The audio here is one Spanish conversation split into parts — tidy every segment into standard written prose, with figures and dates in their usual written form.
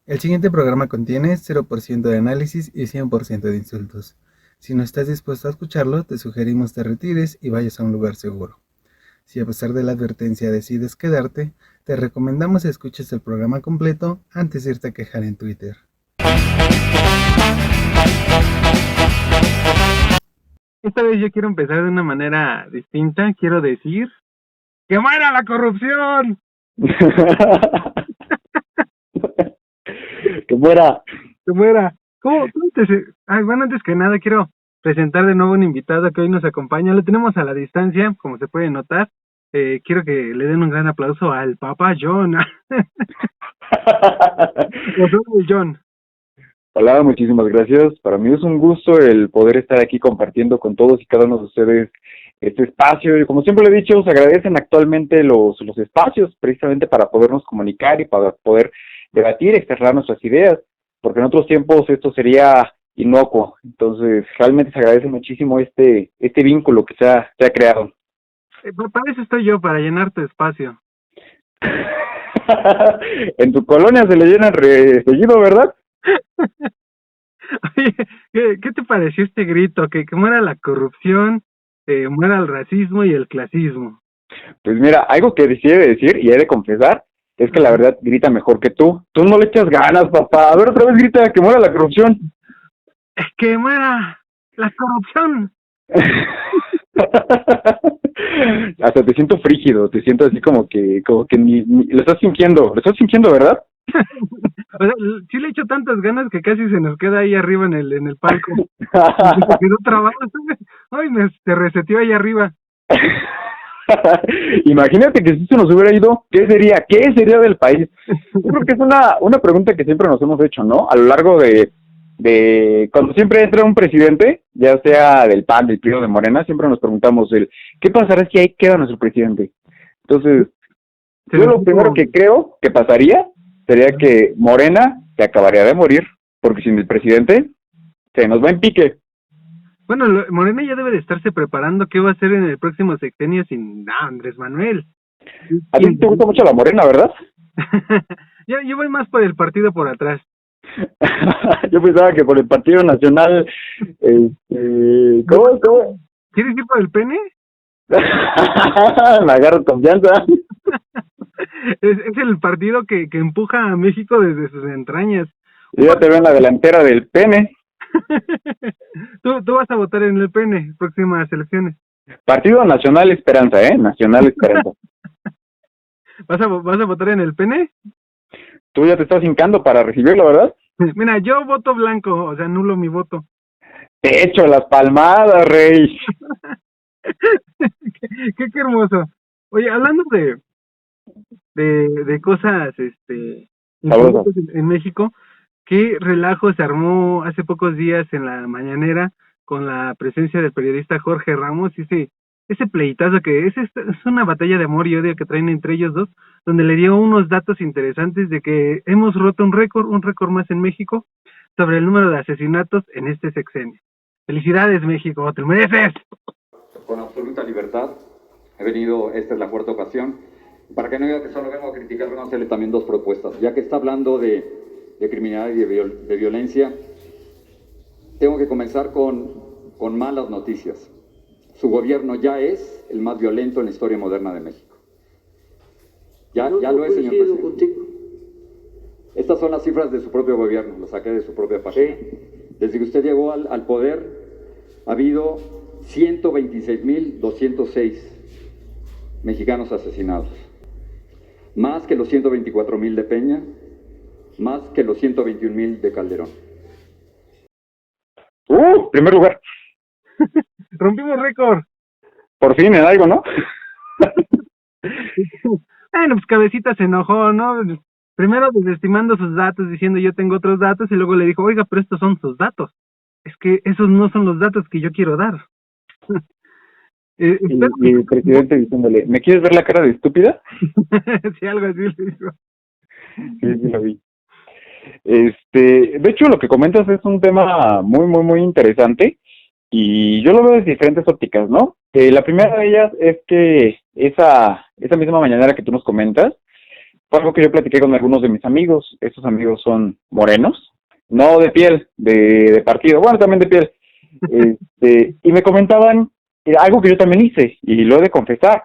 El siguiente programa contiene 0% de análisis y 100% de insultos. Si no estás dispuesto a escucharlo, te sugerimos te retires y vayas a un lugar seguro. Si a pesar de la advertencia decides quedarte, te recomendamos escuches el programa completo antes de irte a quejar en Twitter. Esta vez yo quiero empezar de una manera distinta. Quiero decir ¡que muera la corrupción! Que muera. ¡Que muera! ¿Cómo bueno, antes que nada quiero presentar de nuevo un invitado que hoy nos acompaña. Lo tenemos a la distancia, como se puede notar. Quiero que le den un gran aplauso al Papa John. John. Hola, muchísimas gracias. Para mí es un gusto el poder estar aquí compartiendo con todos y cada uno de ustedes este espacio. Y como siempre le he dicho, se agradecen actualmente los espacios precisamente para podernos comunicar y para poder debatir, externar nuestras ideas, porque en otros tiempos esto sería inocuo. Entonces, realmente se agradece muchísimo este vínculo que se ha creado. Para eso estoy yo, para llenar tu espacio. En tu colonia se le llena seguido, ¿verdad? Oye, ¿qué te pareció este grito? Que muera la corrupción, muera el racismo y el clasismo. Pues mira, algo que decide decir y he de confesar es que la verdad grita mejor que tú. Tú no le echas ganas, papá. A ver, otra vez grita que muera la corrupción. ¡Que muera la corrupción! Hasta te siento frígido, te siento así como que ni lo estás sintiendo, ¿verdad? O sea, sí le echo tantas ganas que casi se nos queda ahí arriba en el palco. Se quedó trabado. Ay, se reseteó ahí arriba. Imagínate que si se nos hubiera ido, ¿qué sería? ¿Qué sería del país? Yo creo que es una pregunta que siempre nos hemos hecho, ¿no? A lo largo de cuando siempre entra un presidente, ya sea del PAN, del PRI o de Morena, siempre nos preguntamos ¿qué pasará si ahí queda nuestro presidente? Entonces, yo lo primero que creo que pasaría sería que Morena se acabaría de morir, porque sin el presidente se nos va en pique. Bueno, Morena ya debe de estarse preparando qué va a hacer en el próximo sexenio sin Andrés Manuel. A ti te gusta mucho la Morena, ¿verdad? yo voy más por el partido por atrás. Yo pensaba que por el Partido Nacional, ¿cómo? ¿Quieres ir por el pene? Me agarro confianza. Es el partido que empuja a México desde sus entrañas. Yo ya te veo en la delantera del pene. Tú vas a votar en el pene, próximas elecciones. Partido Nacional Esperanza, Nacional Esperanza. ¿Vas a votar en el pene? Tú ya te estás hincando para recibirlo, ¿verdad? Mira, yo voto blanco, o sea, nulo mi voto. Te echo las palmadas, rey. qué hermoso. Oye, hablando de cosas, en México, qué relajo se armó hace pocos días en la mañanera con la presencia del periodista Jorge Ramos y ese pleitazo que es una batalla de amor y odio que traen entre ellos dos, donde le dio unos datos interesantes de que hemos roto un récord más en México sobre el número de asesinatos en este sexenio. Felicidades, México, te lo mereces. Con absoluta libertad, he venido, esta es la cuarta ocasión, para que no diga que solo vengo a criticar, vengo a hacerle también dos propuestas. Ya que está hablando de criminalidad y de violencia, tengo que comenzar con malas noticias. Su gobierno ya es el más violento en la historia moderna de México. Ya lo es, señor presidente. Contigo. Estas son las cifras de su propio gobierno, lo saqué de su propia página. Sí. Desde que usted llegó al poder, ha habido 126.206 mexicanos asesinados. Más que los 124.000 de Peña, más que los 121.000 de Calderón. Primer lugar. Rompimos récord. Por fin en algo, ¿no? Bueno, pues Cabecita se enojó, ¿no? Primero desestimando sus datos, diciendo yo tengo otros datos, y luego le dijo, oiga, pero estos son sus datos. Es que esos no son los datos que yo quiero dar. Y el presidente diciéndole, ¿me quieres ver la cara de estúpida? Sí, algo así le dijo. Sí, lo vi. De hecho, lo que comentas es un tema muy, muy, muy interesante y yo lo veo desde diferentes ópticas, ¿no? La primera de ellas es que esa misma mañanera que tú nos comentas fue algo que yo platiqué con algunos de mis amigos. Estos amigos son morenos, no de piel, de partido, bueno, también de piel. Y me comentaban algo que yo también hice, y lo he de confesar.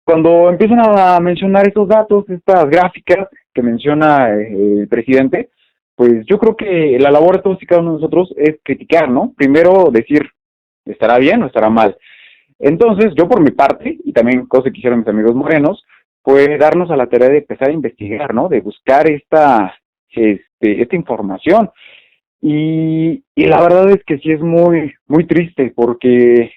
Cuando empiezan a mencionar estos datos, estas gráficas que menciona el presidente, pues yo creo que la labor de todos y cada uno de nosotros es criticar, ¿no? Primero decir, ¿estará bien o estará mal? Entonces, yo por mi parte, y también cosa que hicieron mis amigos morenos, fue darnos a la tarea de empezar a investigar, ¿no? De buscar esta información. Y la verdad es que sí es muy, muy triste, porque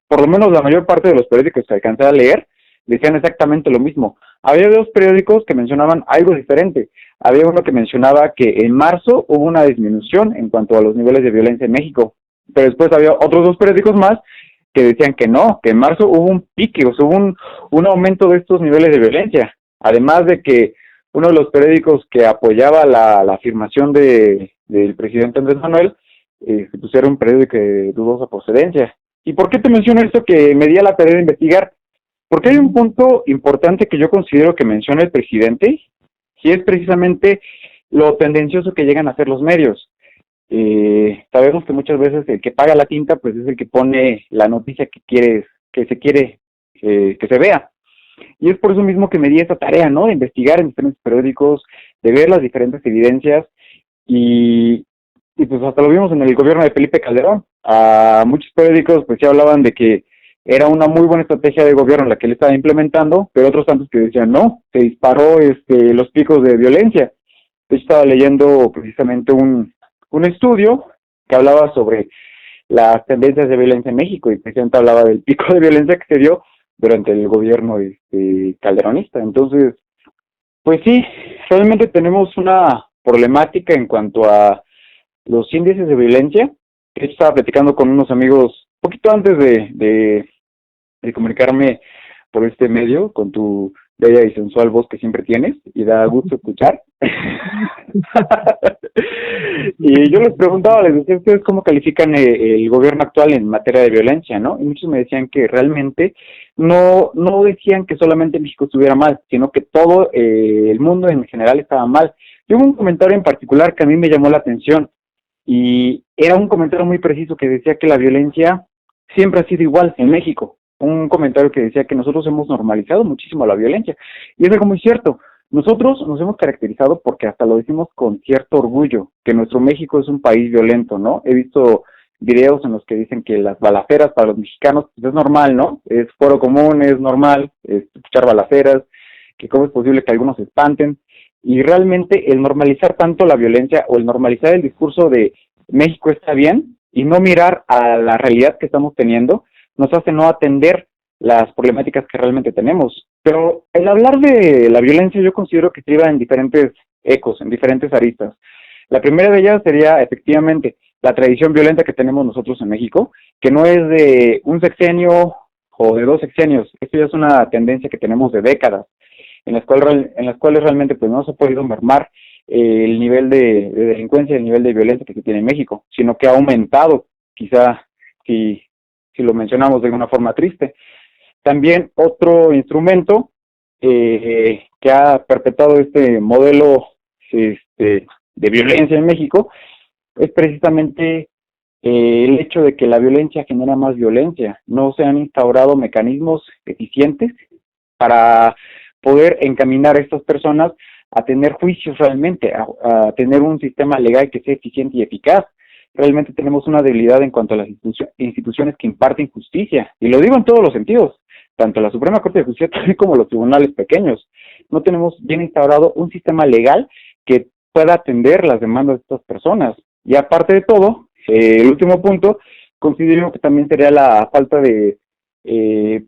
por lo menos la mayor parte de los periódicos que alcancé a leer decían exactamente lo mismo. Había dos periódicos que mencionaban algo diferente. Había uno que mencionaba que en marzo hubo una disminución en cuanto a los niveles de violencia en México, pero después había otros dos periódicos más que decían que no, que en marzo hubo un pique, o sea, hubo un aumento de estos niveles de violencia. Además de que uno de los periódicos que apoyaba la afirmación del presidente Andrés Manuel, pues era un periódico de dudosa procedencia. ¿Y por qué te menciono esto que me di a la tarea de investigar? Porque hay un punto importante que yo considero que menciona el presidente, y es precisamente lo tendencioso que llegan a hacer los medios. Sabemos que muchas veces el que paga la tinta pues es el que pone la noticia que se quiere que se vea. Y es por eso mismo que me di esa tarea, ¿no? De investigar en diferentes periódicos, de ver las diferentes evidencias, y pues hasta lo vimos en el gobierno de Felipe Calderón. A muchos periódicos pues sí hablaban de que era una muy buena estrategia de gobierno la que él estaba implementando, pero otros tantos que decían no, se disparó los picos de violencia. Yo estaba leyendo precisamente un estudio que hablaba sobre las tendencias de violencia en México, y precisamente hablaba del pico de violencia que se dio durante el gobierno calderonista. Entonces, pues sí, realmente tenemos una problemática en cuanto a los índices de violencia. Yo estaba platicando con unos amigos poquito antes de comunicarme por este medio, con tu bella y sensual voz que siempre tienes, y da gusto escuchar. Y yo les preguntaba, les decía, ¿ustedes cómo califican el gobierno actual en materia de violencia, no? Y muchos me decían que realmente no decían que solamente México estuviera mal, sino que todo el mundo en general estaba mal. Y hubo un comentario en particular que a mí me llamó la atención, y era un comentario muy preciso que decía que la violencia siempre ha sido igual en México. Un comentario que decía que nosotros hemos normalizado muchísimo la violencia, y es algo muy cierto. Nosotros nos hemos caracterizado, porque hasta lo decimos con cierto orgullo, que nuestro México es un país violento, ¿no? He visto videos en los que dicen que las balaceras para los mexicanos pues es normal, ¿no? Es foro común, es normal escuchar balaceras, que cómo es posible que algunos se espanten. Y realmente el normalizar tanto la violencia, o el normalizar el discurso de México está bien, y no mirar a la realidad que estamos teniendo, nos hace no atender las problemáticas que realmente tenemos. Pero el hablar de la violencia yo considero que se iba en diferentes ecos, en diferentes aristas. La primera de ellas sería efectivamente la tradición violenta que tenemos nosotros en México, que no es de un sexenio o de dos sexenios. Esto ya es una tendencia que tenemos de décadas, en las cuales realmente pues no se ha podido mermar el nivel de delincuencia, el nivel de violencia que se tiene en México, sino que ha aumentado, quizá si lo mencionamos de una forma triste. También otro instrumento que ha perpetuado este modelo de violencia en México es precisamente el hecho de que la violencia genera más violencia. No se han instaurado mecanismos eficientes para poder encaminar a estas personas a tener juicios realmente, a tener un sistema legal que sea eficiente y eficaz. Realmente tenemos una debilidad en cuanto a las instituciones que imparten justicia, y lo digo en todos los sentidos, tanto la Suprema Corte de Justicia como los tribunales pequeños. No tenemos bien instaurado un sistema legal que pueda atender las demandas de estas personas. Y aparte de todo, el último punto, considero que también sería la falta de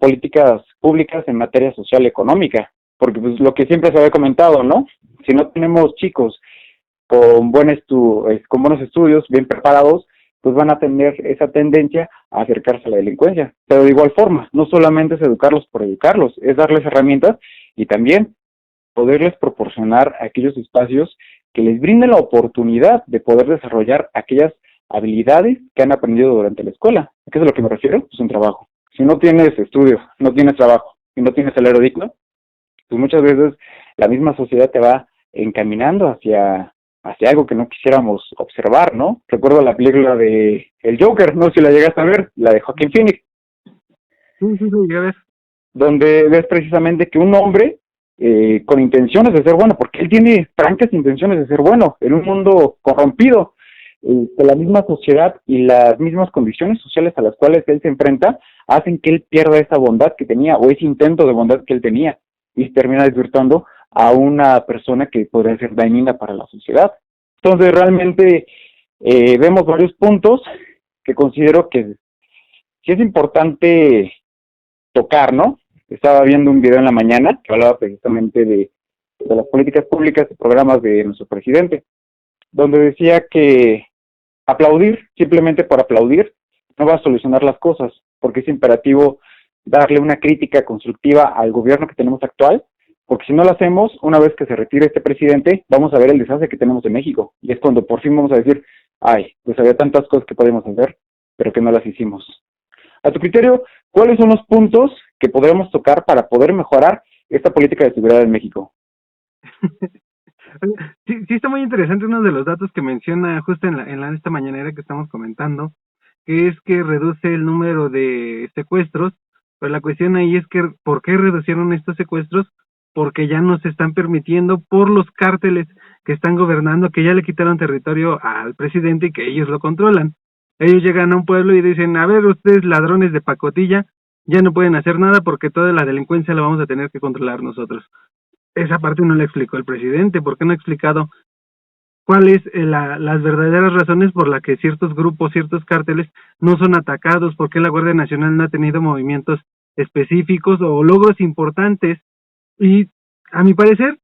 políticas públicas en materia social y económica, porque pues lo que siempre se había comentado, ¿no? Si no tenemos chicos con buenos estudios, bien preparados, pues van a tener esa tendencia a acercarse a la delincuencia. Pero de igual forma, no solamente es educarlos por educarlos, es darles herramientas y también poderles proporcionar aquellos espacios que les brinden la oportunidad de poder desarrollar aquellas habilidades que han aprendido durante la escuela. ¿A qué es a lo que me refiero? Pues un trabajo. Si no tienes estudios, no tienes trabajo y no tienes salario digno, pues muchas veces la misma sociedad te va encaminando hacia algo que no quisiéramos observar, ¿no? Recuerdo la película de El Joker, no sé si la llegaste a ver, la de Joaquin Phoenix, Sí, a ver. donde ves precisamente que un hombre con intenciones de ser bueno, porque él tiene francas intenciones de ser bueno, en un mundo corrompido, que la misma sociedad y las mismas condiciones sociales a las cuales él se enfrenta hacen que él pierda esa bondad que tenía, o ese intento de bondad que él tenía, y se termina desvirtuando a una persona que podría ser dañina para la sociedad. Entonces realmente vemos varios puntos que considero que sí es importante tocar, ¿no? Estaba viendo un video en la mañana que hablaba precisamente de las políticas públicas y programas de nuestro presidente, donde decía que aplaudir, simplemente por aplaudir, no va a solucionar las cosas, porque es imperativo darle una crítica constructiva al gobierno que tenemos actual, porque si no lo hacemos, una vez que se retire este presidente, vamos a ver el desastre que tenemos en México, y es cuando por fin vamos a decir, ay, pues había tantas cosas que podíamos hacer, pero que no las hicimos. A tu criterio, ¿cuáles son los puntos que podríamos tocar para poder mejorar esta política de seguridad en México? Sí, está muy interesante uno de los datos que menciona justo en esta mañanera que estamos comentando, que es que reduce el número de secuestros, pero la cuestión ahí es que ¿por qué reducieron estos secuestros? Porque ya no se están permitiendo por los cárteles que están gobernando, que ya le quitaron territorio al presidente y que ellos lo controlan. Ellos llegan a un pueblo y dicen, a ver, ustedes ladrones de pacotilla, ya no pueden hacer nada porque toda la delincuencia la vamos a tener que controlar nosotros. Esa parte no la explicó el presidente. ¿Por qué no ha explicado cuáles las verdaderas razones por las que ciertos grupos, ciertos cárteles no son atacados? ¿Por qué la Guardia Nacional no ha tenido movimientos específicos o logros importantes? Y a mi parecer,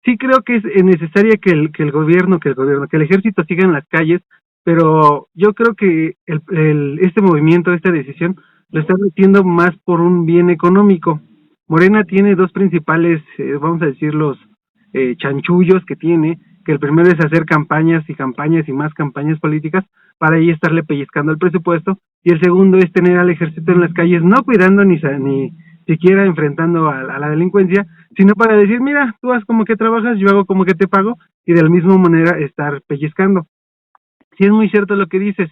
sí creo que es necesaria que el gobierno, que el ejército siga en las calles, pero yo creo que este movimiento, esta decisión, lo está haciendo más por un bien económico. Morena tiene dos principales, vamos a decir, los chanchullos que tiene, que el primero es hacer campañas y más campañas políticas para ahí estarle pellizcando el presupuesto, y el segundo es tener al ejército en las calles, no cuidando ni siquiera enfrentando a la delincuencia, sino para decir, mira, tú haz como que trabajas, yo hago como que te pago, y de la misma manera estar pellizcando. Sí es muy cierto lo que dices,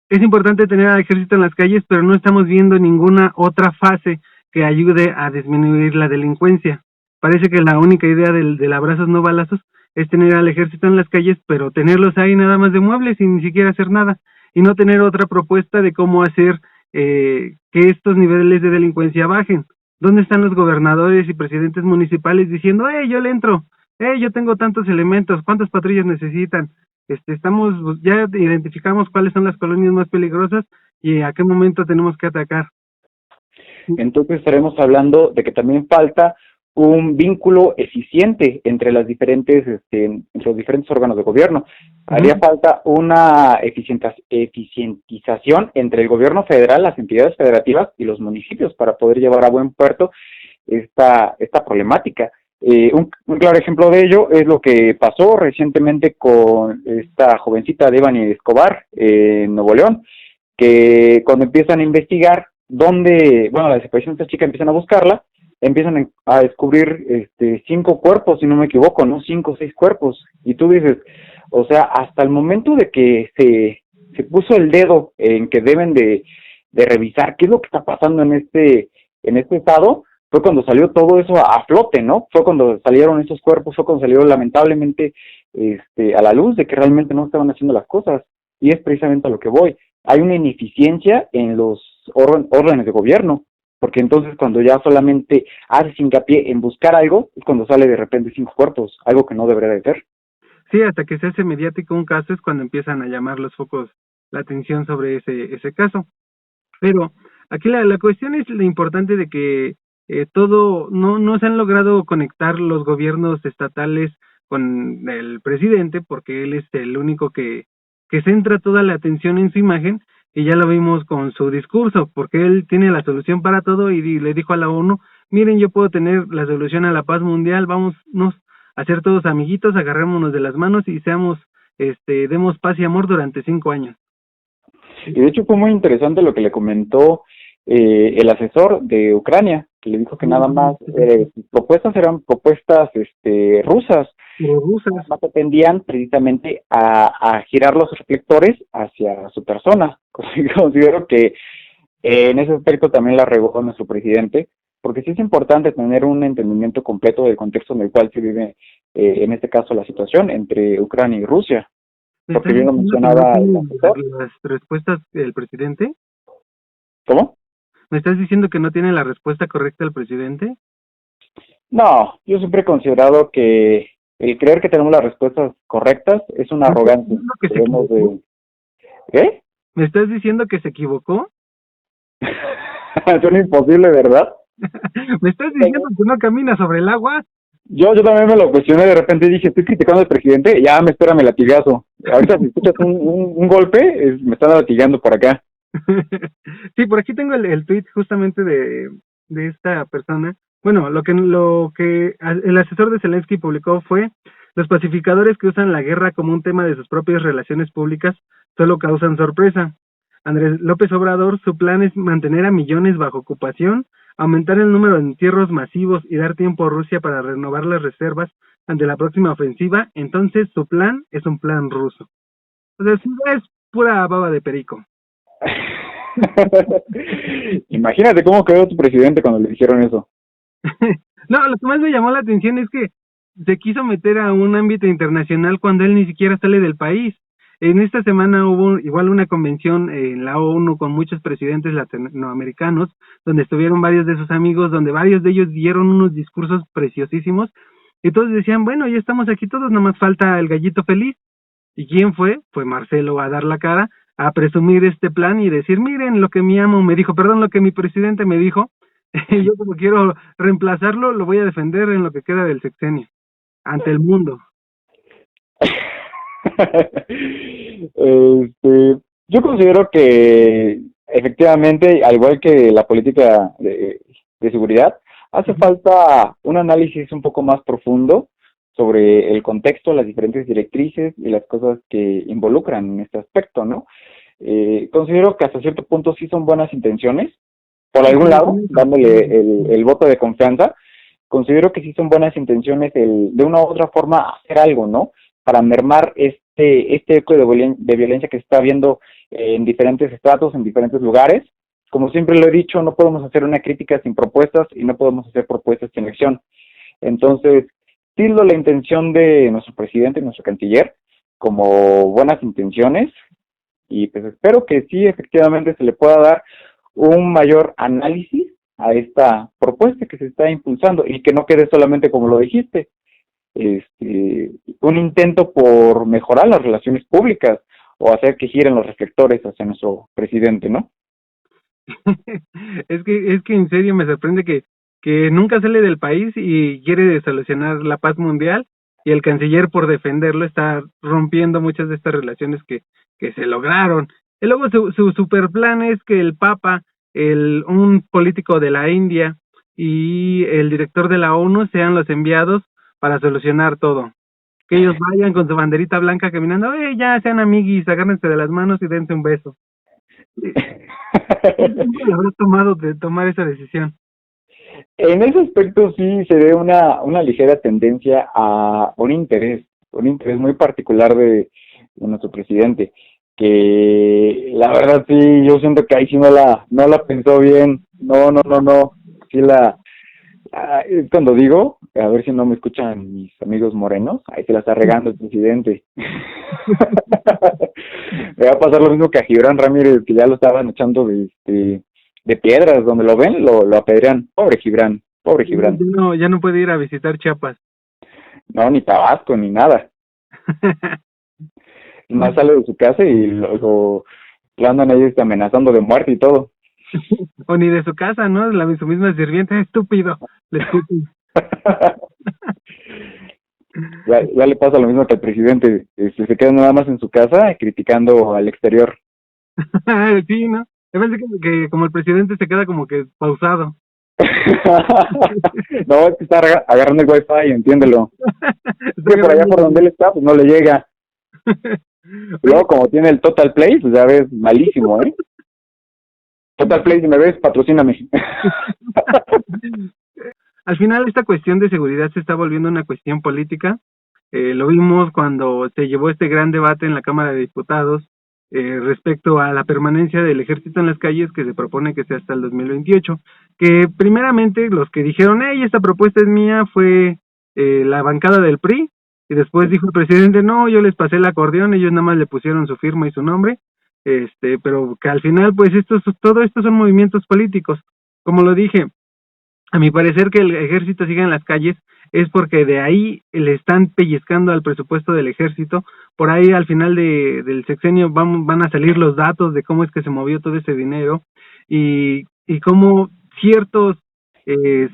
es importante tener al ejército en las calles, pero no estamos viendo ninguna otra fase que ayude a disminuir la delincuencia. Parece que la única idea del abrazos no balazos es tener al ejército en las calles, pero tenerlos ahí nada más de muebles sin ni siquiera hacer nada, y no tener otra propuesta de cómo hacer que estos niveles de delincuencia bajen. ¿Dónde están los gobernadores y presidentes municipales diciendo, yo le entro, yo tengo tantos elementos, cuántas patrullas necesitan? Ya identificamos cuáles son las colonias más peligrosas y a qué momento tenemos que atacar. Entonces estaremos hablando de que también falta un vínculo eficiente entre las diferentes, entre los diferentes órganos de gobierno. Haría falta una eficientización entre el gobierno federal, las entidades federativas y los municipios para poder llevar a buen puerto esta problemática. Un claro ejemplo de ello es lo que pasó recientemente con esta jovencita Devani Escobar en Nuevo León, que cuando empiezan a investigar la desaparición de esta chica, empiezan a buscarla, empiezan a descubrir 5 cuerpos, si no me equivoco, ¿no? 5 o 6 cuerpos, y tú dices, o sea, hasta el momento de que se puso el dedo en que deben de revisar qué es lo que está pasando en este estado, fue cuando salió todo eso a flote, ¿no? Fue cuando salieron esos cuerpos, fue cuando salió lamentablemente a la luz de que realmente no estaban haciendo las cosas, y es precisamente a lo que voy. Hay una ineficiencia en los órdenes de gobierno, porque entonces cuando ya solamente haces hincapié en buscar algo, es cuando sale de repente 5 cuerpos, algo que no debería de ser. Sí, hasta que se hace mediático un caso es cuando empiezan a llamar los focos la atención sobre ese caso. Pero aquí la cuestión es lo importante de que no se han logrado conectar los gobiernos estatales con el presidente, porque él es el único que centra toda la atención en su imagen, y ya lo vimos con su discurso, porque él tiene la solución para todo y le dijo a la ONU, miren, yo puedo tener la solución a la paz mundial, vámonos a ser todos amiguitos, agarrémonos de las manos y demos paz y amor durante 5 años. Y de hecho fue muy interesante lo que le comentó el asesor de Ucrania, que le dijo que nada más sus propuestas eran propuestas rusas, más atendían precisamente a girar los reflectores hacia su persona. Considero que en ese aspecto también la regó nuestro presidente, porque sí es importante tener un entendimiento completo del contexto en el cual se vive, en este caso, la situación entre Ucrania y Rusia. Porque bien lo mencionaba el asesor. ¿Las respuestas del presidente? ¿Cómo? ¿Me estás diciendo que no tiene la respuesta correcta el presidente? No, yo siempre he considerado que el creer que tenemos las respuestas correctas es una arrogancia. ¿Qué? ¿Me estás diciendo que se equivocó? Suena imposible, ¿verdad? ¿Me estás diciendo que no camina sobre el agua? Yo también me lo cuestioné, de repente dije, estoy criticando al presidente, ya me espera mi latigazo. Ahorita si escuchas un golpe, me están latigando por acá. Sí, por aquí tengo el tweet justamente de esta persona. Bueno, lo que el asesor de Zelensky publicó fue: los pacificadores que usan la guerra como un tema de sus propias relaciones públicas solo causan sorpresa. Andrés López Obrador, su plan es mantener a millones bajo ocupación, aumentar el número de entierros masivos y dar tiempo a Rusia para renovar las reservas ante la próxima ofensiva. Entonces su plan es un plan ruso. O sea, sí, es pura baba de perico. Imagínate cómo quedó tu presidente cuando le dijeron eso. No, lo que más me llamó la atención es que se quiso meter a un ámbito internacional cuando él ni siquiera sale del país. En esta semana hubo igual una convención en la ONU con muchos presidentes latinoamericanos, donde estuvieron varios de sus amigos, donde varios de ellos dieron unos discursos preciosísimos, y todos decían, bueno, ya estamos aquí todos, nomás falta el gallito feliz. ¿Y quién fue? Fue Marcelo a dar la cara, a presumir este plan y decir, miren lo que mi amo me dijo, perdón, lo que mi presidente me dijo, yo como quiero reemplazarlo, lo voy a defender en lo que queda del sexenio, ante el mundo. Yo considero que efectivamente, al igual que la política de seguridad, hace falta un análisis un poco más profundo sobre el contexto, las diferentes directrices y las cosas que involucran en este aspecto, ¿no? Considero que hasta cierto punto sí son buenas intenciones, por algún lado, dándole el voto de confianza. Considero que sí son buenas intenciones de una u otra forma hacer algo, ¿no? Para mermar este eco de violencia que se está viendo en diferentes estratos, en diferentes lugares. Como siempre lo he dicho, no podemos hacer una crítica sin propuestas y no podemos hacer propuestas sin acción. Entonces, tildo la intención de nuestro presidente, nuestro canciller, como buenas intenciones, y pues espero que sí, efectivamente, se le pueda dar un mayor análisis a esta propuesta que se está impulsando y que no quede solamente como lo dijiste, un intento por mejorar las relaciones públicas o hacer que giren los reflectores hacia nuestro presidente, ¿no? Es que en serio me sorprende que nunca sale del país y quiere solucionar la paz mundial, y el canciller, por defenderlo, está rompiendo muchas de estas relaciones que se lograron. Y luego su super plan es que el Papa, un político de la India y el director de la ONU sean los enviados para solucionar todo. Que ellos vayan con su banderita blanca caminando, ya sean amiguis, agárrense de las manos y dense un beso. ¿Cómo habrá tomado de tomar esa decisión? En ese aspecto sí se ve una ligera tendencia a un interés muy particular de nuestro presidente, que la verdad sí, yo siento que ahí sí no la pensó bien, no, sí es cuando digo, a ver si no me escuchan mis amigos morenos, ahí se la está regando el presidente. Me va a pasar lo mismo que a Gibran Ramírez, que ya lo estaban echando de piedras, donde lo ven, lo apedrean. Pobre Gibran. Ya no puede ir a visitar Chiapas. No, ni Tabasco, ni nada. Más sale de su casa y lo andan ellos amenazando de muerte y todo. O ni de su casa, ¿no? Su misma sirvienta, estúpido. Le escupen. Ya le pasa lo mismo que al presidente. Se queda nada más en su casa criticando al exterior. Sí, ¿no? Me parece que como el presidente se queda como que pausado. No, es que está agarrando el wifi, entiéndelo. Es que por allá por donde él está, pues no le llega. Luego, como tiene el Total Play, pues ya ves, malísimo, ¿eh? Total Play, si me ves, patrocíname. Al final esta cuestión de seguridad se está volviendo una cuestión política. Lo vimos cuando se llevó este gran debate en la Cámara de Diputados respecto a la permanencia del ejército en las calles, que se propone que sea hasta el 2028, que primeramente los que dijeron, hey, esta propuesta es mía, fue la bancada del PRI, y después dijo el presidente, no, yo les pasé el acordeón, ellos nada más le pusieron su firma y su nombre, pero que al final, pues todo esto son movimientos políticos. Como lo dije, a mi parecer que el ejército siga en las calles es porque de ahí le están pellizcando al presupuesto del ejército. Por ahí al final del sexenio van a salir los datos de cómo es que se movió todo ese dinero y cómo ciertos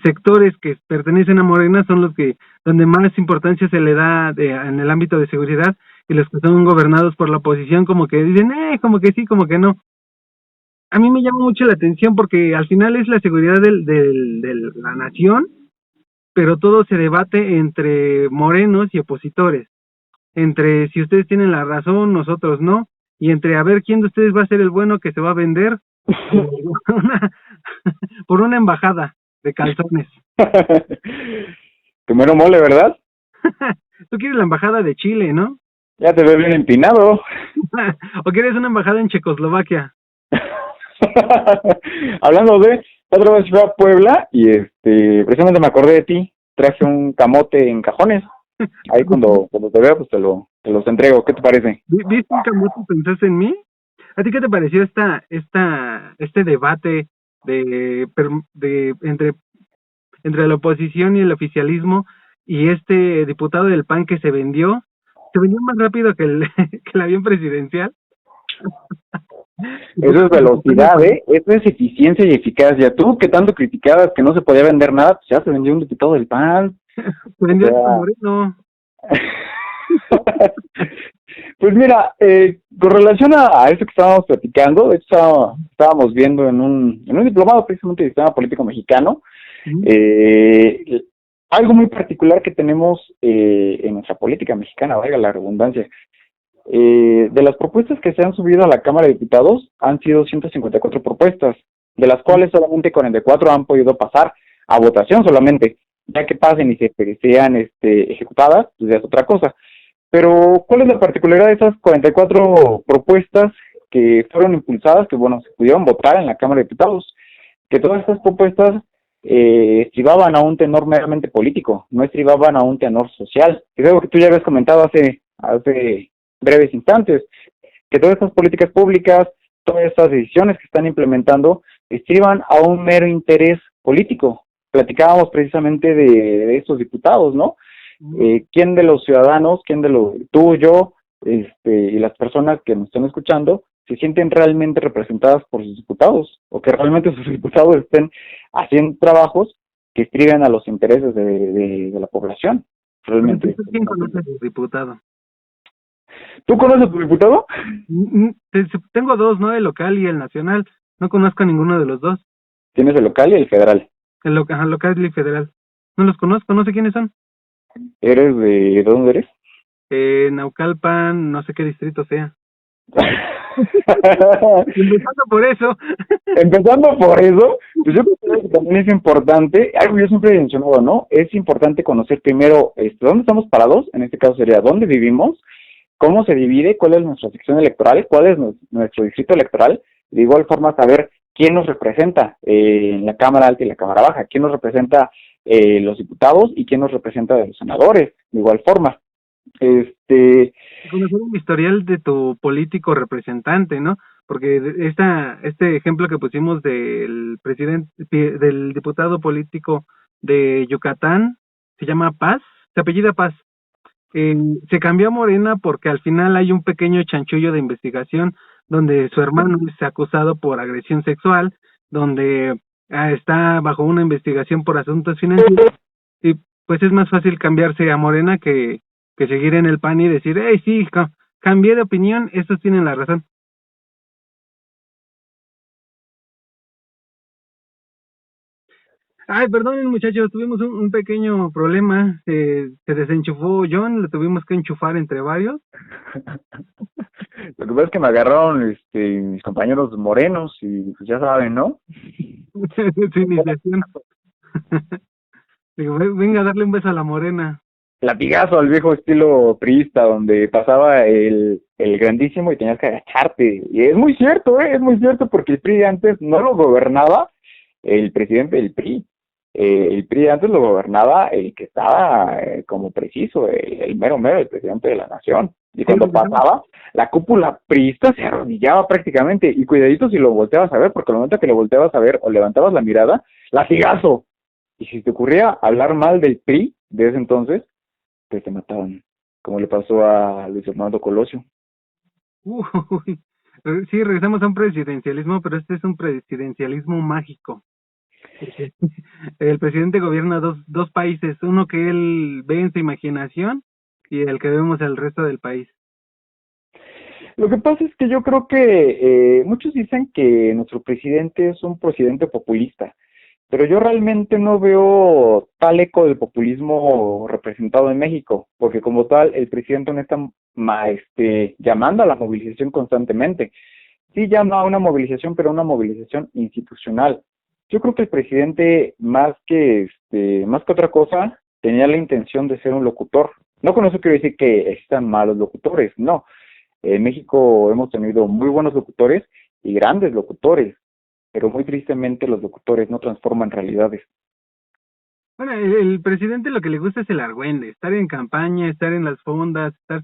sectores que pertenecen a Morena son los que donde más importancia se le da en el ámbito de seguridad, y los que son gobernados por la oposición como que dicen, como que sí, como que no. A mí me llama mucho la atención porque al final es la seguridad de la nación, pero todo se debate entre morenos y opositores, entre si ustedes tienen la razón, nosotros no, y entre a ver quién de ustedes va a ser el bueno que se va a vender por una, por una embajada de calzones. Tu mero mole, ¿verdad? Tú quieres la embajada de Chile, ¿no? Ya te ves bien empinado. ¿O quieres una embajada en Checoslovaquia? Hablando de, la otra vez fui a Puebla y precisamente me acordé de ti. Traje un camote en cajones. Ahí cuando te vea, pues te los entrego. ¿Qué te parece? ¿Viste un camote y pensaste en mí? ¿A ti qué te pareció este debate entre la oposición y el oficialismo, y este diputado del PAN que se vendió más rápido que el que el avión presidencial? Eso es velocidad, eso es eficiencia y eficacia. Tú que tanto criticabas que no se podía vender nada, pues ya se vendió un diputado del PAN. Se vendió a Moreno. Pues mira, con relación a eso que estábamos platicando, de hecho estábamos viendo en un diplomado precisamente de sistema político mexicano, algo muy particular que tenemos en nuestra política mexicana, valga la redundancia. De las propuestas que se han subido a la Cámara de Diputados han sido 154 propuestas, de las cuales solamente 44 han podido pasar a votación solamente. Ya que pasen y sean ejecutadas, pues ya es otra cosa. Pero, ¿cuál es la particularidad de esas 44 propuestas que fueron impulsadas, que bueno, se pudieron votar en la Cámara de Diputados? Que todas estas propuestas estribaban a un tenor meramente político, no estribaban a un tenor social. Que es algo que tú ya habías comentado hace breves instantes, que todas estas políticas públicas, todas estas decisiones que están implementando, estriban a un mero interés político. Platicábamos precisamente de estos diputados, ¿no? ¿Quién de los ciudadanos, tú, yo, y las personas que nos están escuchando, se sienten realmente representadas por sus diputados, o que realmente sus diputados estén haciendo trabajos que estriben a los intereses de la población? Realmente. ¿Quién conoce a su diputado? ¿Tú conoces a tu diputado? Tengo dos, ¿no? El local y el nacional. No conozco a ninguno de los dos. Tienes el local y el federal. El local y el federal. No los conozco, no sé quiénes son. ¿Eres de dónde eres? Naucalpan, no sé qué distrito sea. Empezando por eso. Empezando por eso, pues yo creo que también es importante, algo que yo siempre he mencionado, ¿no? Es importante conocer primero dónde estamos parados, en este caso sería dónde vivimos, cómo se divide, cuál es nuestra sección electoral, cuál es nuestro distrito electoral, de igual forma saber quién nos representa en la Cámara Alta y la Cámara Baja, quién nos representa los diputados y quién nos representa de los senadores, de igual forma. Conocer el historial de tu político representante, ¿no? Porque este ejemplo que pusimos del del diputado político de Yucatán, se llama Paz, se apellida Paz. Se cambió a Morena porque al final hay un pequeño chanchullo de investigación donde su hermano es acusado por agresión sexual, donde está bajo una investigación por asuntos financieros, y pues es más fácil cambiarse a Morena que seguir en el PAN y decir, hey, sí, cambié de opinión, estos tienen la razón. Ay, perdonen muchachos, tuvimos un pequeño problema, se desenchufó John, lo tuvimos que enchufar entre varios. Lo que pasa es que me agarraron mis compañeros morenos y pues ya saben, ¿no? Su iniciación. Digo, venga a darle un beso a la morena. Latigazo al viejo estilo priista, donde pasaba el grandísimo y tenías que agacharte. Y es muy cierto, es muy cierto, porque el PRI antes no lo gobernaba el presidente del PRI. El PRI antes lo gobernaba el que estaba como preciso, el mero mero, el presidente de la nación. Y cuando pasaba, la cúpula priista se arrodillaba prácticamente. Y cuidadito si lo volteabas a ver, porque al momento que lo volteabas a ver o levantabas la mirada, latigazo. Y si te ocurría hablar mal del PRI de ese entonces, pues te mataban, como le pasó a Luis Fernando Colosio. Uy, sí, regresamos a un presidencialismo, pero este es un presidencialismo mágico. El presidente gobierna dos países, uno que él ve en su imaginación y el que vemos el resto del país. Lo que pasa es que yo creo que muchos dicen que nuestro presidente es un presidente populista, pero yo realmente no veo tal eco del populismo representado en México, porque como tal el presidente no está llamando a la movilización constantemente. Sí llama a una movilización, pero una movilización institucional. Yo creo que el presidente, más que otra cosa, tenía la intención de ser un locutor. No con eso quiero decir que existan malos locutores, no. En México hemos tenido muy buenos locutores y grandes locutores, pero muy tristemente los locutores no transforman realidades. Bueno, el presidente lo que le gusta es el argüende, estar en campaña, estar en las fondas, estar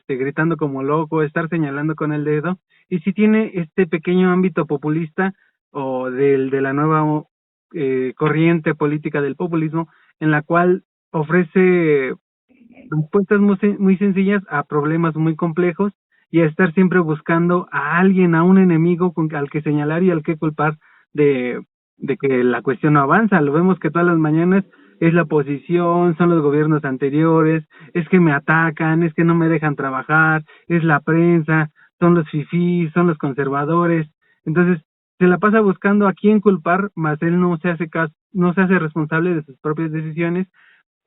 gritando como loco, estar señalando con el dedo, y si tiene este pequeño ámbito populista o de la nueva corriente política del populismo, en la cual ofrece respuestas muy sencillas a problemas muy complejos y a estar siempre buscando a alguien, a un enemigo al que señalar y al que culpar de que la cuestión no avanza. Lo vemos que todas las mañanas es la oposición, son los gobiernos anteriores, es que me atacan, es que no me dejan trabajar, es la prensa, son los fifís, son los conservadores. Entonces, se la pasa buscando a quién culpar, más él no se hace caso, no se hace responsable de sus propias decisiones.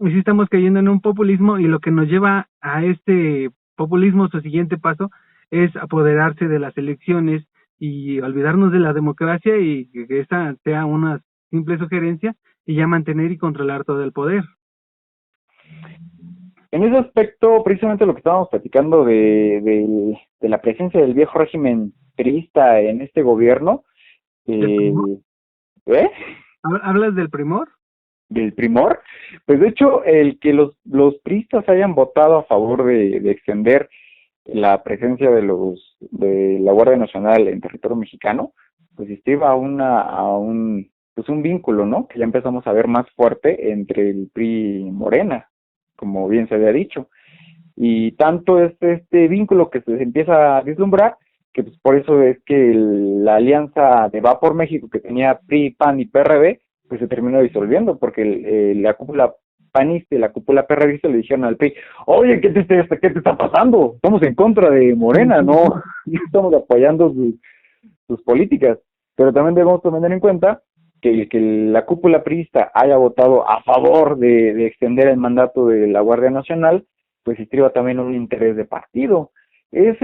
Y sí estamos cayendo en un populismo, y lo que nos lleva a este populismo, su siguiente paso, es apoderarse de las elecciones y olvidarnos de la democracia y que esa sea una simple sugerencia y ya mantener y controlar todo el poder. En ese aspecto, precisamente lo que estábamos platicando de la presencia del viejo régimen priista en este gobierno, ¿eh? ¿Hablas del primor? Del primor, pues de hecho el que los priistas hayan votado a favor de extender la presencia de la Guardia Nacional en territorio mexicano, pues estriba un vínculo, ¿no? Que ya empezamos a ver más fuerte entre el PRI y Morena, como bien se había dicho. Y tanto es este vínculo que se empieza a vislumbrar, que pues por eso es que la alianza de Va por México que tenía PRI, PAN y PRD, pues se terminó disolviendo, porque la cúpula panista y la cúpula perredista le dijeron al PRI, oye, ¿qué te está pasando? Estamos en contra de Morena, no estamos apoyando sus políticas. Pero también debemos tener en cuenta que la cúpula priista haya votado a favor de extender el mandato de la Guardia Nacional, pues estriba también un interés de partido. Es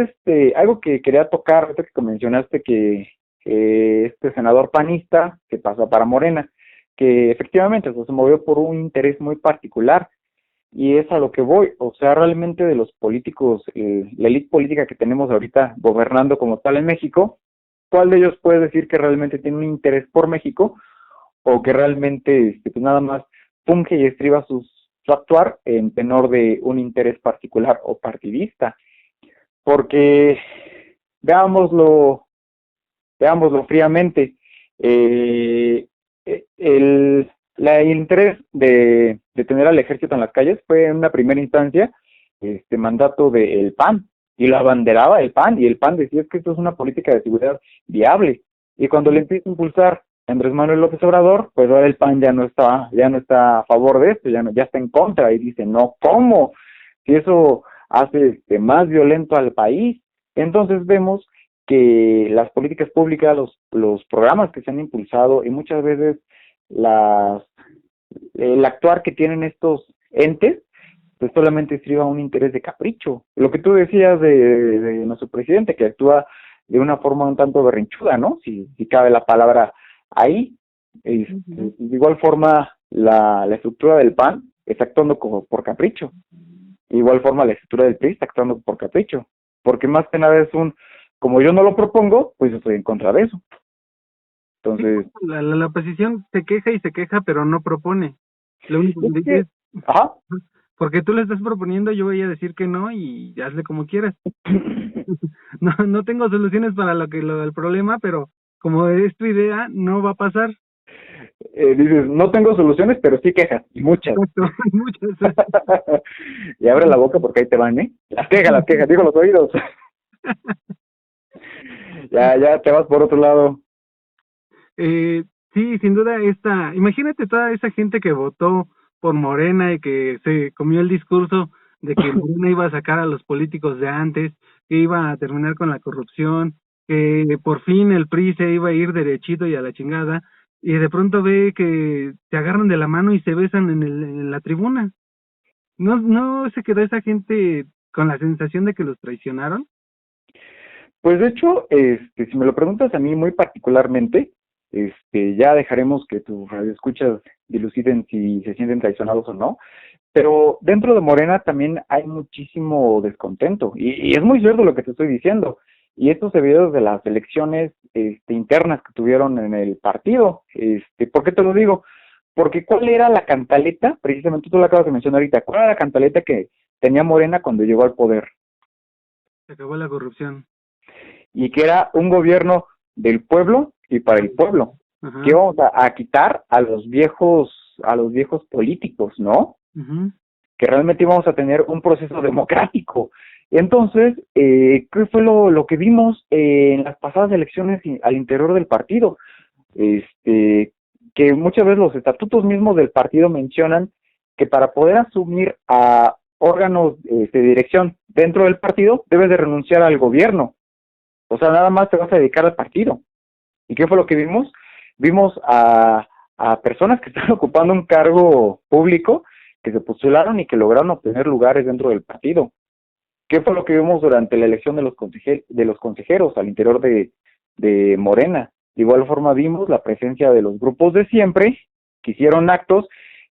algo que quería tocar, ahorita que mencionaste que este senador panista que pasó para Morena, que efectivamente se movió por un interés muy particular, y es a lo que voy. O sea, realmente de los políticos, la élite política que tenemos ahorita gobernando como tal en México, ¿cuál de ellos puede decir que realmente tiene un interés por México, o que realmente pues nada más funge y estriba su actuar en tenor de un interés particular o partidista? Porque veámoslo fríamente, el interés de tener al ejército en las calles fue en una primera instancia mandato del PAN, y lo abanderaba el PAN, y el PAN decía que esto es una política de seguridad viable. Y cuando le empieza a impulsar Andrés Manuel López Obrador, pues ahora el PAN ya no está a favor de esto, ya está en contra, y dice, no, ¿cómo? Si eso hace más violento al país. Entonces vemos que las políticas públicas, los programas que se han impulsado, y muchas veces el actuar que tienen estos entes, pues solamente sirva un interés de capricho. Lo que tú decías de nuestro presidente, que actúa de una forma un tanto berrinchuda, ¿no? Si cabe la palabra ahí. De igual forma, la estructura del PAN está actuando como por capricho. De igual forma, la estructura del PRI está actuando por capricho. Porque más que nada es como yo no lo propongo, pues estoy en contra de eso. Entonces... Sí, la oposición se queja y se queja, pero no propone. Lo único que dice es, ajá. porque tú le estás proponiendo, yo voy a decir que no y hazle como quieras. No tengo soluciones para lo del problema, pero como es tu idea, no va a pasar. Dices, no tengo soluciones, pero sí quejas, y muchas. Exacto, muchas. Y abre la boca porque ahí te van, ¿eh? Las quejas, digo los oídos. ya te vas por otro lado. Sí, sin duda imagínate toda esa gente que votó por Morena y que se comió el discurso de que Morena iba a sacar a los políticos de antes, que iba a terminar con la corrupción, que por fin el PRI se iba a ir derechito y a la chingada, y de pronto ve que se agarran de la mano y se besan en la tribuna. ¿No se quedó esa gente con la sensación de que los traicionaron? Pues de hecho, si me lo preguntas a mí muy particularmente, ya dejaremos que tus radioescuchas diluciden si se sienten traicionados o no, pero dentro de Morena también hay muchísimo descontento, y es muy cierto lo que te estoy diciendo, y esto se vio desde las elecciones internas que tuvieron en el partido. ¿Por qué te lo digo? Porque ¿cuál era la cantaleta? Precisamente tú lo acabas de mencionar ahorita, ¿cuál era la cantaleta que tenía Morena cuando llegó al poder? Se acabó la corrupción. Y que era un gobierno del pueblo y para el pueblo. Ajá. Que vamos a quitar a los viejos políticos, ¿no? Uh-huh. Que realmente íbamos a tener un proceso democrático. Entonces, ¿qué fue lo que vimos en las pasadas elecciones al interior del partido? Que muchas veces los estatutos mismos del partido mencionan que para poder asumir a órganos de dirección dentro del partido, debes de renunciar al gobierno. O sea, nada más te vas a dedicar al partido. ¿Y qué fue lo que vimos? Vimos a personas que están ocupando un cargo público, que se postularon y que lograron obtener lugares dentro del partido. ¿Qué fue lo que vimos durante la elección de los consejeros al interior de Morena? De igual forma vimos la presencia de los grupos de siempre, que hicieron actos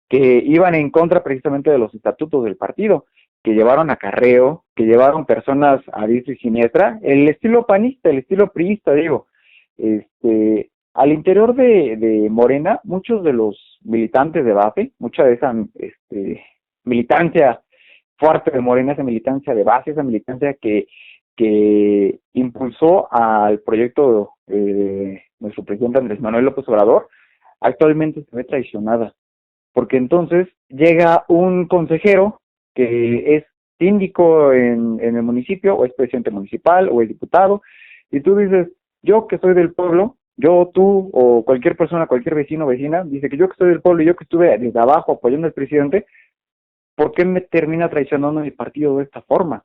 que iban en contra precisamente de los estatutos del partido, que llevaron acarreo, que llevaron personas a diestra y siniestra, el estilo panista, el estilo priista, digo. Al interior de Morena, muchos de los militantes de base, mucha de esa militancia fuerte de Morena, esa militancia de base, esa militancia que impulsó al proyecto de nuestro presidente Andrés Manuel López Obrador, actualmente se ve traicionada, porque entonces llega un consejero que es síndico en el municipio, o es presidente municipal, o es diputado, y tú dices, yo que soy del pueblo, yo, tú, o cualquier persona, cualquier vecino o vecina, dice que yo que soy del pueblo y yo que estuve desde abajo apoyando al presidente, ¿por qué me termina traicionando mi partido de esta forma?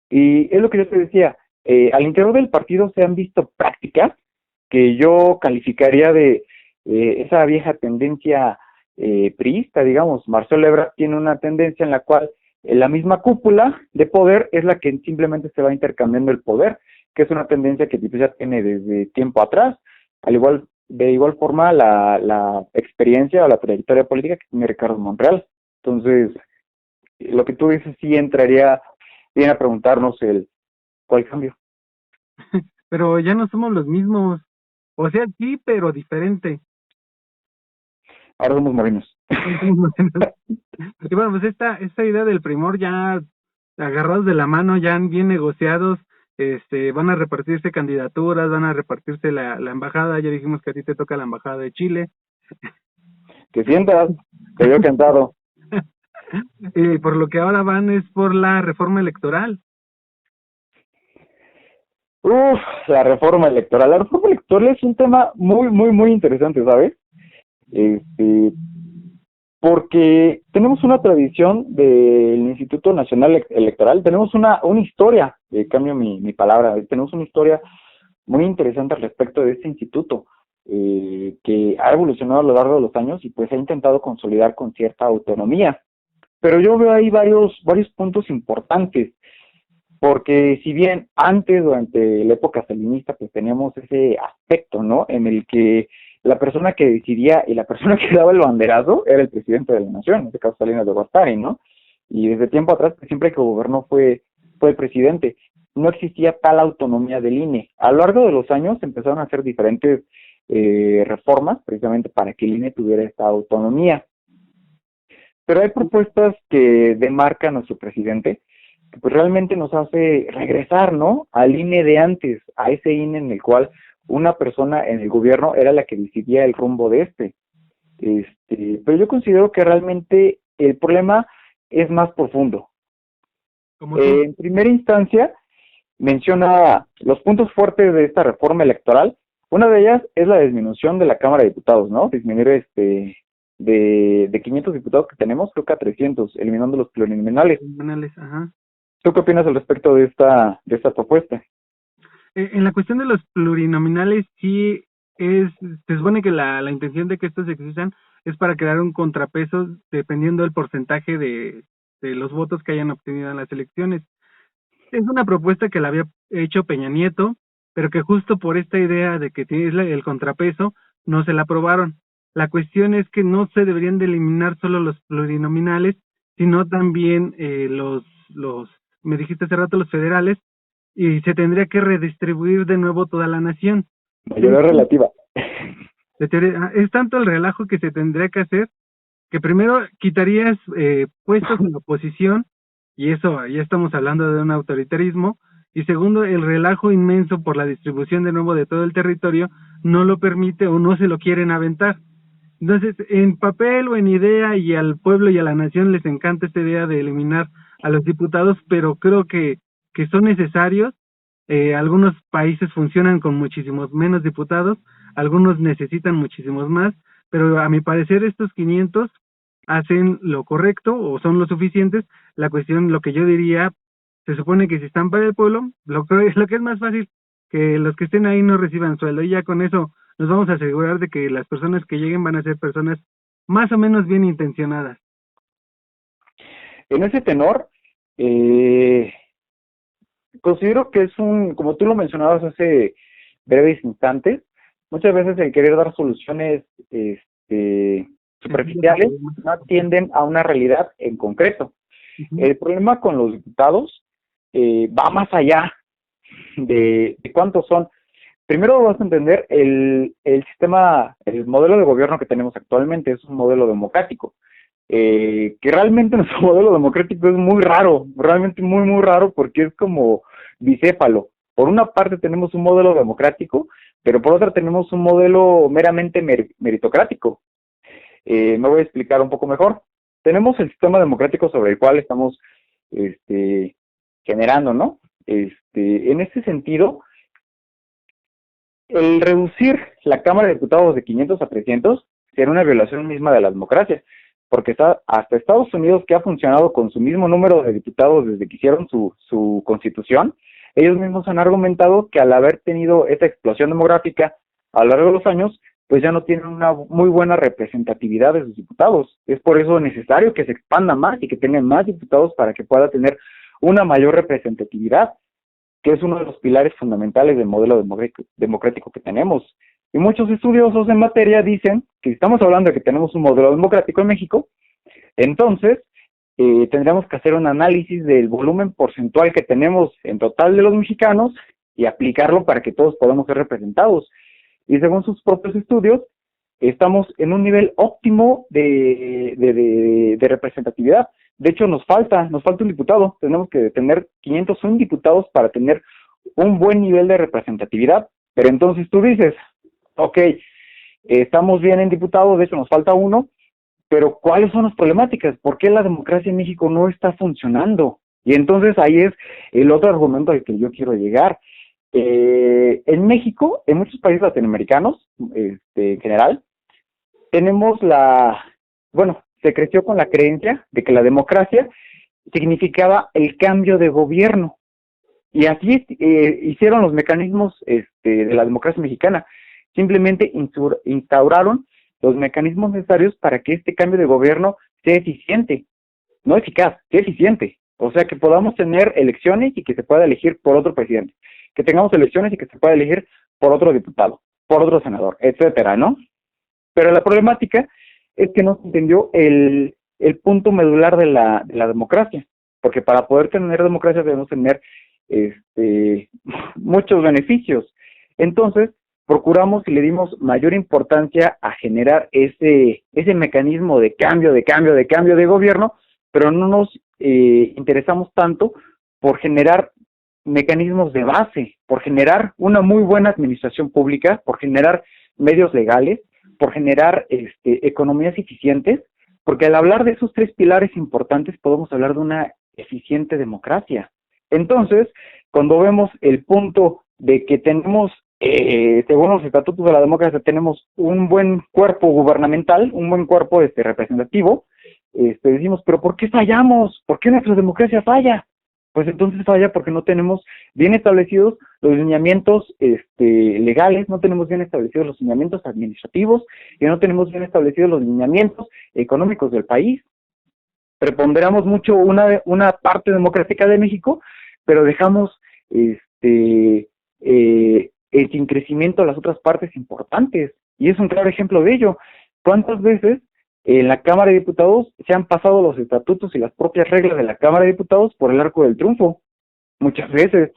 Y es lo que yo te decía, al interior del partido se han visto prácticas que yo calificaría de esa vieja tendencia priista, digamos. Marcelo Ebrard tiene una tendencia en la cual la misma cúpula de poder es la que simplemente se va intercambiando el poder, que es una tendencia que ya tiene desde tiempo atrás, de igual forma la experiencia o la trayectoria política que tiene Ricardo Monreal. Entonces, lo que tú dices sí entraría bien a preguntarnos ¿cuál cambio? Pero ya no somos los mismos. O sea, sí, pero diferente. Ahora somos morenos. Y bueno, pues esta idea del primor ya agarrados de la mano, ya bien negociados, van a repartirse candidaturas, van a repartirse la embajada, ya dijimos que a ti te toca la embajada de Chile. Que sientas, te veo cansado. Y por lo que ahora van es por la reforma electoral. La reforma electoral. La reforma electoral es un tema muy, muy, muy interesante, ¿sabes? Porque tenemos una tradición del Instituto Nacional Electoral, tenemos una historia, cambio mi palabra, tenemos una historia muy interesante al respecto de este instituto, que ha evolucionado a lo largo de los años y pues ha intentado consolidar con cierta autonomía. pero yo veo ahí varios puntos importantes, porque si bien antes, durante la época stalinista, pues teníamos ese aspecto, ¿no? En el que la persona que decidía y la persona que daba el banderazo era el presidente de la nación, en este caso Salinas de Gortari, ¿no? Y desde tiempo atrás, pues, siempre que gobernó fue el presidente. No existía tal autonomía del INE. A lo largo de los años empezaron a hacer diferentes reformas, precisamente para que el INE tuviera esta autonomía. Pero hay propuestas que demarca nuestro presidente, que pues realmente nos hace regresar, ¿no? Al INE de antes, a ese INE en el cual una persona en el gobierno era la que decidía el rumbo de este. Pero yo considero que realmente el problema es más profundo. En primera instancia, menciona los puntos fuertes de esta reforma electoral. Una de ellas es la disminución de la Cámara de Diputados, ¿no? Disminuir de 500 diputados que tenemos, creo que a 300, eliminando los plurinominales. Ajá. ¿Tú qué opinas al respecto de esta propuesta? En la cuestión de los plurinominales, sí se supone que la intención de que estos existan es para crear un contrapeso dependiendo del porcentaje de los votos que hayan obtenido en las elecciones. Es una propuesta que la había hecho Peña Nieto, pero que justo por esta idea de que tiene el contrapeso, no se la aprobaron. La cuestión es que no se deberían de eliminar solo los plurinominales, sino también me dijiste hace rato, los federales, y se tendría que redistribuir de nuevo toda la nación. Mayoría relativa. Es tanto el relajo que se tendría que hacer, que primero quitarías puestos en la oposición, y eso ya estamos hablando de un autoritarismo, y segundo, el relajo inmenso por la distribución de nuevo de todo el territorio no lo permite o no se lo quieren aventar. Entonces, en papel o en idea, y al pueblo y a la nación les encanta esta idea de eliminar a los diputados, pero creo que son necesarios. Algunos países funcionan con muchísimos menos diputados, algunos necesitan muchísimos más, pero a mi parecer estos 500 hacen lo correcto o son lo suficientes. La cuestión, lo que yo diría, se supone que si están para el pueblo, lo que es más fácil, que los que estén ahí no reciban sueldo, y ya con eso nos vamos a asegurar de que las personas que lleguen van a ser personas más o menos bien intencionadas. En ese tenor, considero que como tú lo mencionabas hace breves instantes, muchas veces el querer dar soluciones superficiales no atienden a una realidad en concreto. El problema con los diputados va más allá de cuántos son. Primero vas a entender el sistema, el modelo de gobierno que tenemos actualmente es un modelo democrático, que realmente nuestro modelo democrático es muy raro, realmente muy, muy raro, porque es como bicéfalo. Por una parte tenemos un modelo democrático, pero por otra tenemos un modelo meramente meritocrático. Me voy a explicar un poco mejor. Tenemos el sistema democrático sobre el cual estamos generando, ¿no? En este sentido, el reducir la Cámara de Diputados de 500 a 300 sería una violación misma de la democracia, porque hasta Estados Unidos, que ha funcionado con su mismo número de diputados desde que hicieron su constitución, ellos mismos han argumentado que al haber tenido esta explosión demográfica a lo largo de los años, pues ya no tienen una muy buena representatividad de sus diputados. Es por eso necesario que se expanda más y que tengan más diputados para que pueda tener una mayor representatividad, que es uno de los pilares fundamentales del modelo democrático que tenemos. Y muchos estudiosos en materia dicen que si estamos hablando de que tenemos un modelo democrático en México, entonces tendríamos que hacer un análisis del volumen porcentual que tenemos en total de los mexicanos y aplicarlo para que todos podamos ser representados. Y según sus propios estudios, estamos en un nivel óptimo de representatividad. De hecho, nos falta un diputado. Tenemos que tener 501 diputados para tener un buen nivel de representatividad. Pero entonces tú dices, ok, estamos bien en diputados, de hecho nos falta uno, pero ¿cuáles son las problemáticas? ¿Por qué la democracia en México no está funcionando? Y entonces ahí es el otro argumento al que yo quiero llegar. En México, en muchos países latinoamericanos, en general, tenemos se creció con la creencia de que la democracia significaba el cambio de gobierno. Y así hicieron los mecanismos de la democracia mexicana. Simplemente instauraron los mecanismos necesarios para que este cambio de gobierno sea eficiente. no eficaz, sí eficiente. O sea, que podamos tener elecciones y que se pueda elegir por otro presidente, que tengamos elecciones y que se pueda elegir por otro diputado, por otro senador, etcétera, ¿no? Pero la problemática es que no se entendió el punto medular de la democracia, porque para poder tener democracia debemos tener muchos beneficios. Entonces, procuramos y le dimos mayor importancia a generar ese mecanismo de cambio de gobierno, pero no nos interesamos tanto por generar mecanismos de base, por generar una muy buena administración pública, por generar medios legales, por generar economías eficientes, porque al hablar de esos tres pilares importantes podemos hablar de una eficiente democracia. Entonces, cuando vemos el punto de que tenemos, según los estatutos de la democracia, tenemos un buen cuerpo gubernamental, un buen cuerpo representativo, decimos, pero ¿por qué fallamos? ¿Por qué nuestra democracia falla? Pues entonces falla porque no tenemos bien establecidos los lineamientos legales, no tenemos bien establecidos los lineamientos administrativos y no tenemos bien establecidos los lineamientos económicos del país. Preponderamos mucho una parte democrática de México, pero dejamos sin crecimiento las otras partes importantes. Y es un claro ejemplo de ello. ¿Cuántas veces en la Cámara de Diputados se han pasado los estatutos y las propias reglas de la Cámara de Diputados por el arco del triunfo? Muchas veces.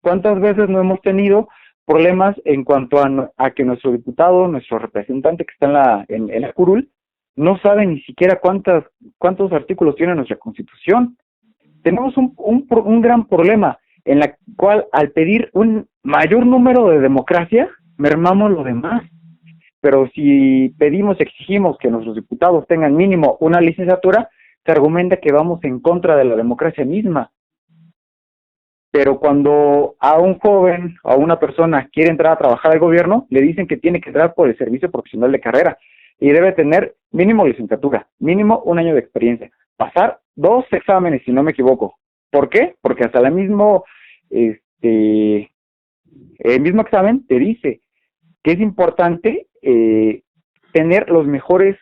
¿Cuántas veces no hemos tenido problemas en cuanto a que nuestro diputado, nuestro representante que está en la curul, no sabe ni siquiera cuántos artículos tiene nuestra Constitución? Tenemos un gran problema en la cual al pedir un mayor número de democracia, mermamos lo demás. Pero si pedimos, exigimos que nuestros diputados tengan mínimo una licenciatura, se argumenta que vamos en contra de la democracia misma. Pero cuando a un joven o a una persona quiere entrar a trabajar al gobierno, le dicen que tiene que entrar por el servicio profesional de carrera y debe tener mínimo licenciatura, mínimo un año de experiencia, pasar 2 exámenes si no me equivoco. ¿Por qué? Porque hasta el mismo examen te dice que es importante tener los mejores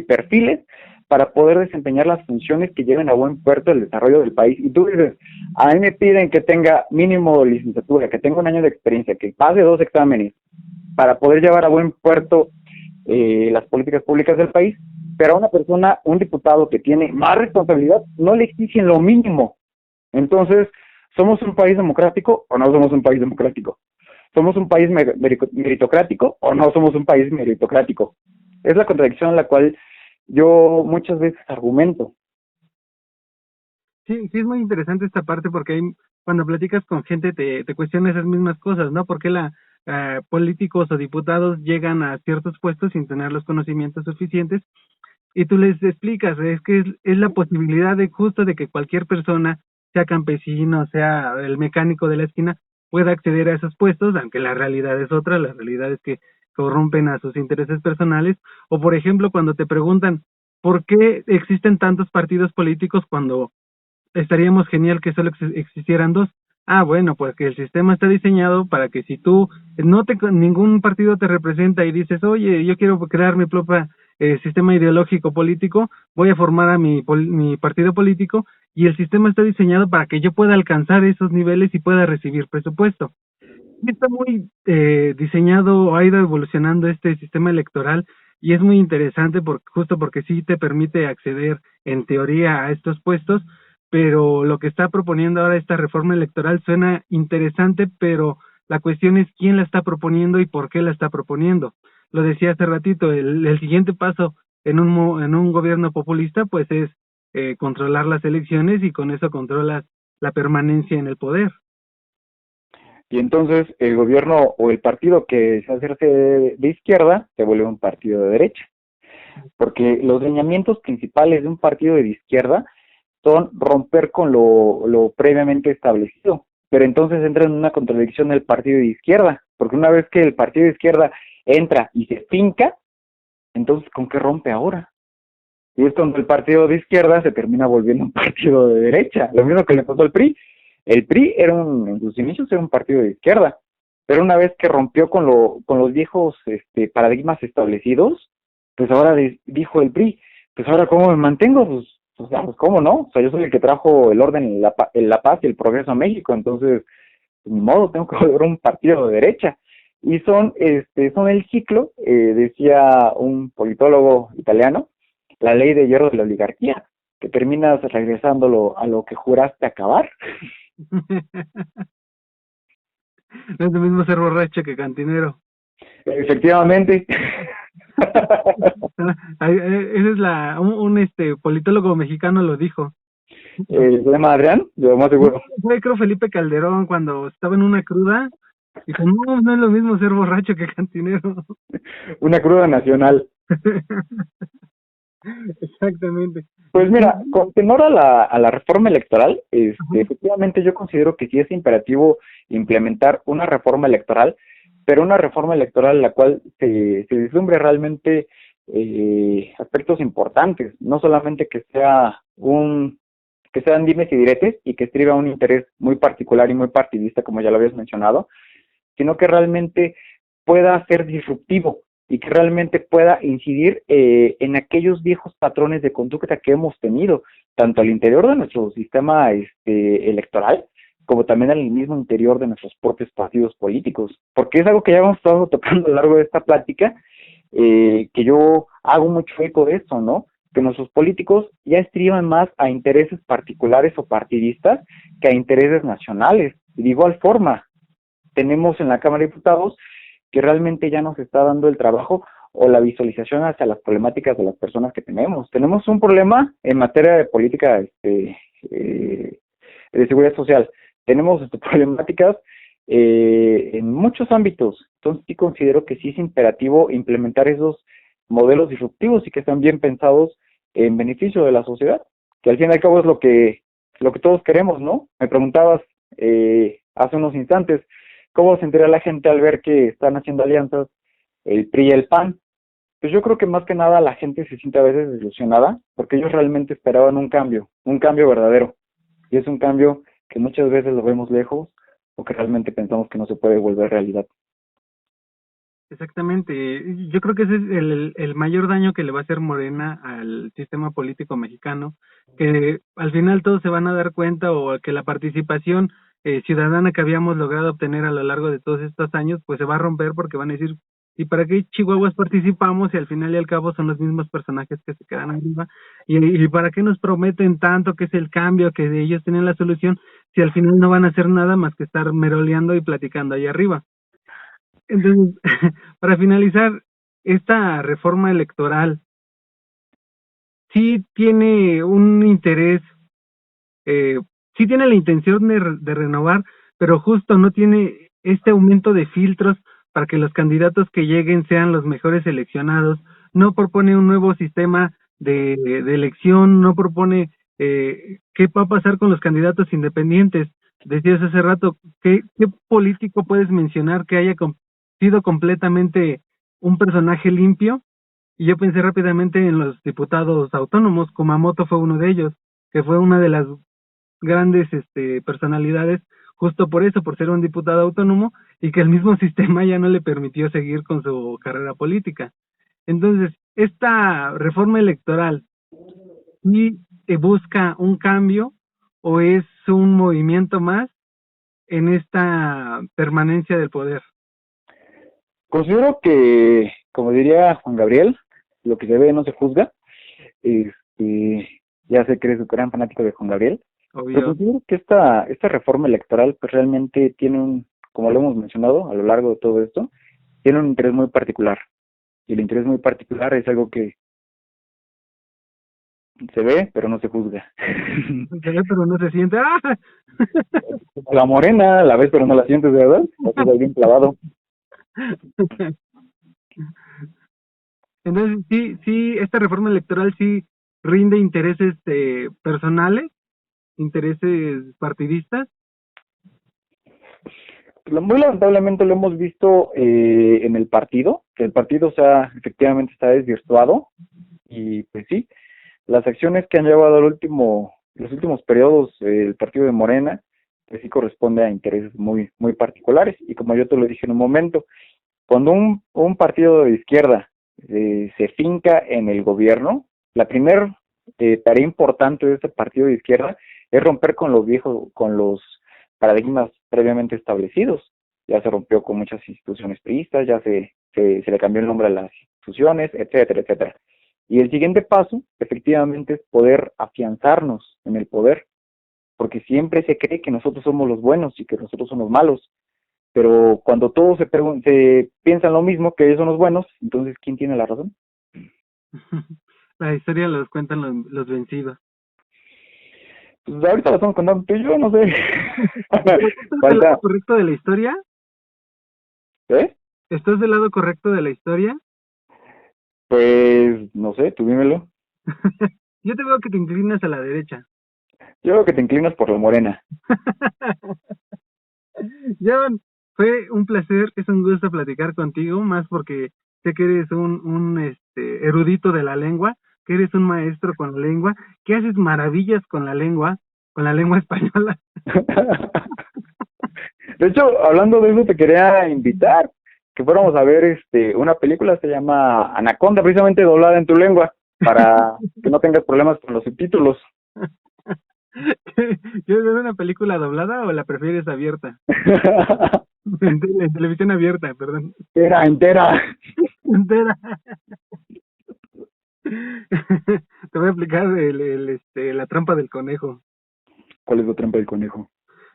perfiles para poder desempeñar las funciones que lleven a buen puerto el desarrollo del país. Y tú dices, a mí me piden que tenga mínimo licenciatura, que tenga un año de experiencia, que pase 2 exámenes para poder llevar a buen puerto las políticas públicas del país, pero a una persona, un diputado que tiene más responsabilidad, no le exigen lo mínimo. Entonces, ¿somos un país democrático o no somos un país democrático? ¿Somos un país meritocrático o no somos un país meritocrático? Es la contradicción en la cual yo muchas veces argumento. Sí, es muy interesante esta parte porque cuando platicas con gente te cuestionas esas mismas cosas, ¿no? ¿Por qué políticos o diputados llegan a ciertos puestos sin tener los conocimientos suficientes? Y tú les explicas, es que es la posibilidad justo de que cualquier persona, sea campesino, sea el mecánico de la esquina, pueda acceder a esos puestos, aunque la realidad es otra, la realidad es que corrompen a sus intereses personales. O por ejemplo, cuando te preguntan, ¿por qué existen tantos partidos políticos cuando estaríamos genial que solo existieran 2? Ah, bueno, pues que el sistema está diseñado para que si tú ningún partido te representa y dices, oye, yo quiero crear mi propio sistema ideológico político, voy a formar a mi partido político, y el sistema está diseñado para que yo pueda alcanzar esos niveles y pueda recibir presupuesto. Y está muy diseñado, ha ido evolucionando este sistema electoral y es muy interesante justo porque sí te permite acceder en teoría a estos puestos, pero lo que está proponiendo ahora esta reforma electoral suena interesante, pero la cuestión es quién la está proponiendo y por qué la está proponiendo. Lo decía hace ratito, el siguiente paso en un gobierno populista pues es controlar las elecciones y con eso controlas la permanencia en el poder. Y entonces el gobierno o el partido que se hace de izquierda se vuelve un partido de derecha. Porque los lineamientos principales de un partido de izquierda son romper con lo previamente establecido. Pero entonces entra en una contradicción del partido de izquierda. Porque una vez que el partido de izquierda entra y se finca, entonces ¿con qué rompe ahora? Y es cuando el partido de izquierda se termina volviendo un partido de derecha. Lo mismo que le pasó al PRI. El PRI en sus inicios era un partido de izquierda, pero una vez que rompió con los viejos paradigmas establecidos, pues ahora dijo el PRI, pues ahora ¿cómo me mantengo? Pues o sea, pues cómo no, o sea, yo soy el que trajo el orden, la paz y el progreso a México, entonces, pues, ni modo, tengo que volver a un partido de derecha. Y son el ciclo, decía un politólogo italiano, la ley de hierro de la oligarquía, que terminas regresándolo a lo que juraste acabar. No es lo mismo ser borracho que cantinero. Efectivamente. Ese es un politólogo mexicano lo dijo. ¿Se llama Adrián? Yo más seguro. Fue, creo, Felipe Calderón cuando estaba en una cruda. Dijo, no es lo mismo ser borracho que cantinero. Una cruda nacional. Exactamente. Pues mira, con tenor a la reforma electoral, efectivamente yo considero que sí es imperativo implementar una reforma electoral, pero una reforma electoral en la cual se vislumbre realmente aspectos importantes, no solamente que sean dimes y diretes y que estriba un interés muy particular y muy partidista, como ya lo habías mencionado, sino que realmente pueda ser disruptivo y que realmente pueda incidir en aquellos viejos patrones de conducta que hemos tenido, tanto al interior de nuestro sistema electoral, como también al mismo interior de nuestros propios partidos políticos, porque es algo que ya hemos estado tocando a lo largo de esta plática, que yo hago mucho eco de esto, ¿no? Que nuestros políticos ya estriban más a intereses particulares o partidistas que a intereses nacionales. Y de igual forma, tenemos en la Cámara de Diputados que realmente ya nos está dando el trabajo o la visualización hacia las problemáticas de las personas que tenemos. Tenemos un problema en materia de política de seguridad social. Tenemos problemáticas en muchos ámbitos. Entonces sí considero que sí es imperativo implementar esos modelos disruptivos y que están bien pensados en beneficio de la sociedad, que al fin y al cabo es lo que todos queremos, ¿no? Me preguntabas hace unos instantes, ¿cómo se entera la gente al ver que están haciendo alianzas el PRI y el PAN? Pues yo creo que más que nada la gente se siente a veces desilusionada porque ellos realmente esperaban un cambio verdadero. Y es un cambio que muchas veces lo vemos lejos o que realmente pensamos que no se puede volver realidad. Exactamente. Yo creo que ese es el mayor daño que le va a hacer Morena al sistema político mexicano, que al final todos se van a dar cuenta o que la participación ciudadana que habíamos logrado obtener a lo largo de todos estos años, pues se va a romper porque van a decir, ¿y para qué Chihuahuas participamos? Y al final y al cabo son los mismos personajes que se quedan arriba. ¿Y para qué nos prometen tanto que es el cambio, que ellos tienen la solución, si al final no van a hacer nada más que estar meroleando y platicando ahí arriba? Entonces, para finalizar, esta reforma electoral sí tiene un interés, sí tiene la intención de renovar, pero justo no tiene este aumento de filtros para que los candidatos que lleguen sean los mejores seleccionados, no propone un nuevo sistema de elección, no propone qué va a pasar con los candidatos independientes. Decías hace rato, ¿qué político puedes mencionar que haya sido completamente un personaje limpio? Y yo pensé rápidamente en los diputados autónomos. Kumamoto fue uno de ellos, que fue una de las grandes personalidades, justo por eso, por ser un diputado autónomo, y que el mismo sistema ya no le permitió seguir con su carrera política. Entonces, esta reforma electoral, ¿sí busca un cambio o es un movimiento más en esta permanencia del poder? Considero que, como diría Juan Gabriel, lo que se ve no se juzga. Ya sé que eres un gran fanático de Juan Gabriel, Obvio. pero considero que esta reforma electoral pues realmente tiene como lo hemos mencionado a lo largo de todo esto, tiene un interés muy particular. Y el interés muy particular es algo que se ve, pero no se juzga. Se ve, pero no se siente. ¡Ah! La morena, la ves, pero no la sientes, ¿verdad? Estás bien clavado. Entonces, sí, esta reforma electoral sí rinde intereses personales, intereses partidistas. Muy lamentablemente lo hemos visto en el partido, que el partido efectivamente está desvirtuado, y pues sí, las acciones que han llevado los últimos periodos el partido de Morena, pues sí corresponde a intereses muy, muy particulares, y como yo te lo dije en un momento, cuando un partido de izquierda se finca en el gobierno, la primer tarea importante de este partido de izquierda es romper con los viejos, con los paradigmas previamente establecidos. Ya se rompió con muchas instituciones priistas, ya se le cambió el nombre a las instituciones, etcétera, etcétera. Y el siguiente paso, efectivamente, es poder afianzarnos en el poder, porque siempre se cree que nosotros somos los buenos y que nosotros somos malos, pero cuando todos se piensan lo mismo, que ellos son los buenos, entonces, ¿quién tiene la razón? La historia los cuentan los vencidos. Pues ahorita lo estamos contando tú y yo, no sé. ¿Estás del lado correcto de la historia? ¿Eh? ¿Estás del lado correcto de la historia? Pues, no sé, tú dímelo. Yo te veo que te inclinas a la derecha. Yo creo que te inclinas por la morena. John, fue un placer, es un gusto platicar contigo, más porque sé que eres un erudito de la lengua, que eres un maestro con la lengua, que haces maravillas con la lengua española. De hecho, hablando de eso, te quería invitar que fuéramos a ver una película, se llama Anaconda, precisamente doblada en tu lengua, para que no tengas problemas con los subtítulos. ¿Quieres ver una película doblada o la prefieres abierta? En televisión abierta, perdón. Entera. Entera. Te voy a aplicar la trampa del conejo. ¿Cuál es la trampa del conejo?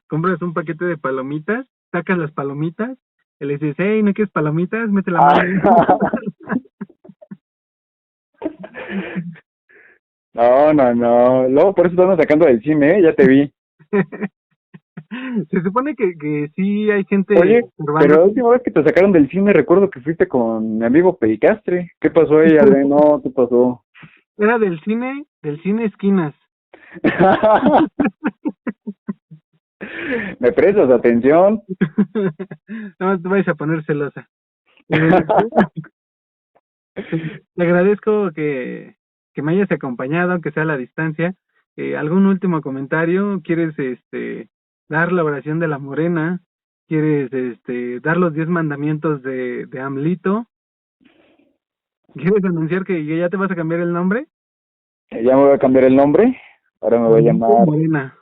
Compras un paquete de palomitas, sacas las palomitas, y le dices, hey, ¿no quieres palomitas? Mete la mano. No. Luego por eso estamos sacando del cine, ya te vi. Se supone que sí hay gente... Oye, pero la última vez que te sacaron del cine recuerdo que fuiste con mi amigo Pericastre. ¿Qué pasó ahí, Ale? No, ¿qué pasó? Era del cine Esquinas. ¿Me prestas atención? No te vayas a poner celosa. Te agradezco que me hayas acompañado, aunque sea a la distancia. ¿Algún último comentario? ¿Quieres dar la oración de la morena? ¿Quieres dar los 10 mandamientos de Amlito? ¿Quieres anunciar que ya te vas a cambiar el nombre? Ya me voy a cambiar el nombre. Ahora me voy a llamar... Morena.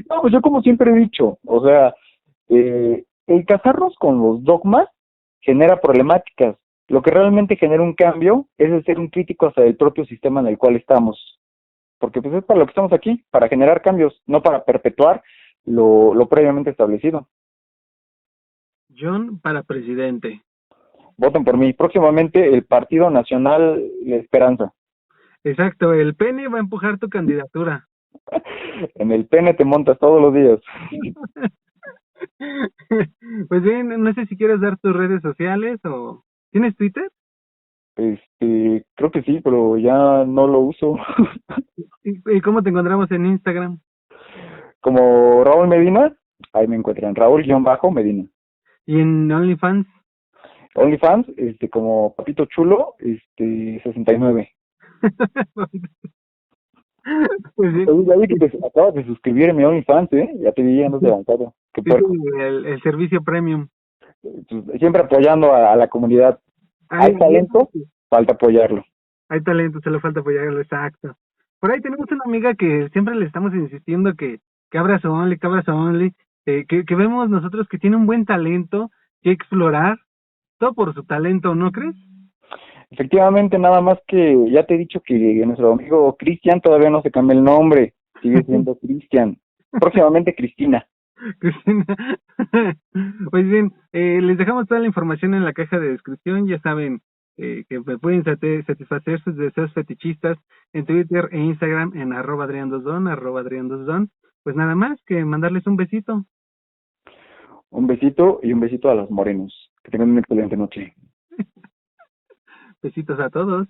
No, pues yo como siempre he dicho, o sea, el casarnos con los dogmas genera problemáticas. Lo que realmente genera un cambio es el ser un crítico hacia el propio sistema en el cual estamos. Porque pues es para lo que estamos aquí, para generar cambios, no para perpetuar lo previamente establecido. John para presidente. Voten por mí. Próximamente el Partido Nacional La Esperanza. Exacto, el PN va a empujar tu candidatura. En el pene te montas todos los días. Pues bien, no sé si quieres dar tus redes sociales o... ¿Tienes Twitter? Creo que sí, pero ya no lo uso. ¿Y cómo te encontramos en Instagram? Como Raúl Medina, ahí me encuentran, Raúl-Medina. ¿Y en OnlyFans? OnlyFans, como Papito Chulo, 69. Pues bien. Ya vi que te acabas de suscribir en mi OnlyFans, ya te vi andas avanzado. Qué puerco. El servicio premium. Pues, siempre apoyando a la comunidad. Hay talento, falta apoyarlo. Hay talento, solo falta apoyarlo, exacto. Por ahí tenemos una amiga que siempre le estamos insistiendo que abra su Only, que vemos nosotros que tiene un buen talento que explorar, todo por su talento, ¿no crees? Efectivamente, nada más que ya te he dicho que nuestro amigo Cristian todavía no se cambia el nombre, sigue siendo Cristian. Próximamente Cristina. Cristina. Pues bien, les dejamos toda la información en la caja de descripción, ya saben que me pueden satisfacer sus deseos fetichistas en Twitter e Instagram en @Adrián2Don, @Adrián2Don. Pues nada más que mandarles un besito. Un besito y un besito a los morenos. Que tengan una excelente noche. Besitos a todos.